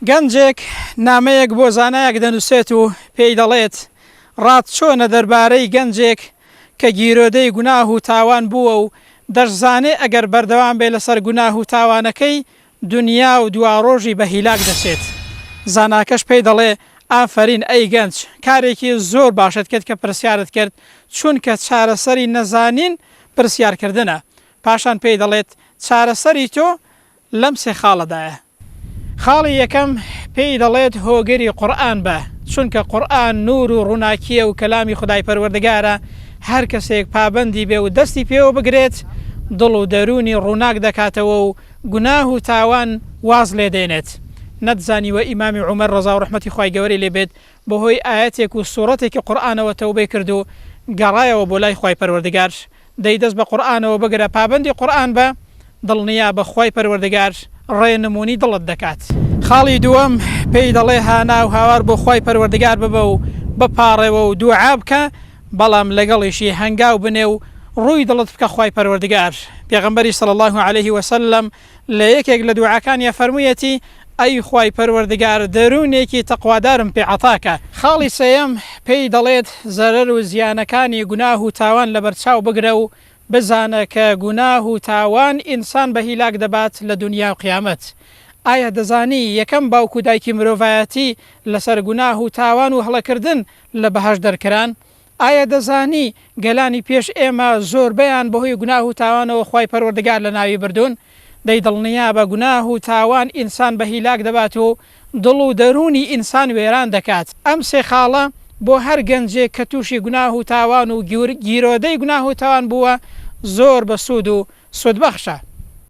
گەنجێک نامەیەک بۆ زانایەک دەنووسێت و پێی دەڵێت ڕات چۆنە دەربارەی گەنجێک کە گیرۆدەی گوناه و تاوان بووە و دەشزانێ ئەگەر بەردەوام بێ لەسەر گوناه و تاوانەکەی دنیا و دواڕۆژی بە هیلاک دەچێت. زاناکەش پێی دەڵێ ئافرین ئەی گەنج، کارێکی زۆر باشت کرد کە پرسیارت کرد، چونکە چارەسەری نەزانین پرسیارکردنە. پاشان پێی دەڵێت چارەسەری تۆ لەم سێ خاڵەدایە. خاڵی یەکەم پێی دەڵێت هۆگەری قورئان بە، چونکە قورئان نور و ڕووناکیە و کەلامی خودای پەروەردگارە. هەر کەسێک پابەندی بێ و دەستی پێوە بگرێت دڵ و دەرونی ڕووناک دەکاتەوە و گوناه و تاوان واز لێ دێنێت. نەتزانیوە ئیمامی عومەر ڕەزا و ڕەحمەتی خوای گەورەی لێبێت بەهۆی ئاەتێک و سوورەتێکی قورئانەوە تەوبەی کرد و گەڕایەوە بۆ لای خوای پەروەردگار. دەی دەست بە قورئانەوە بگرە، پابەندی قورئان بە، دڵنیا بە خوای پەروەردگار ڕێنمونی دڵت دەکات. خاڵی دووەم پێی دەڵێ هانا و هاوار بۆ خوای پەروەردگار ببە و بپاڕێەوە و دوعا بکە، بەڵام لەگەڵیشی هەنگاو بنێ و ڕووی دڵت بکە خوای پەروەردگار. پێغەمبەری صلی الله عليه وسلم لە یەکێک لە دوعاکانی فەرموویەتی ئەی خوای پەروەردگار دەرونێکی تەقوادارم پێ عەتاکە. خاڵی سێیەم پێی دەڵێت زەرەر و زیانەکانی گوناه و تاوان لەبەرچاو بگرە و بزانە کە گوناه و تاوان ئینسان بە هیلاک دەبات لە دنیا و قیامەت. ئایا دەزانی یەکەم باوک و دایکی مرۆڤایەتی لەسەر گوناه و تاوان و هەڵەکردن لە بەهەش دەرکران؟ ئایا دەزانی گەلانی پێش ئێمە زۆربەیان بەهۆی گوناه و تاوانەوە خوای پەروەردگار لە ناوی بردوون؟ دەی دڵنیا بە گوناه و تاوان ئینسان بە هیلاک دەبات و دڵ و دەرونی ئینسان وێران دەکات. ئەم سێ خاڵە بۆ هەر گەنجێک کە تووشی گوناه و تاوان و گیرۆدەی گوناه و تاوان بووە زۆر بەسوود و سودبەخشە.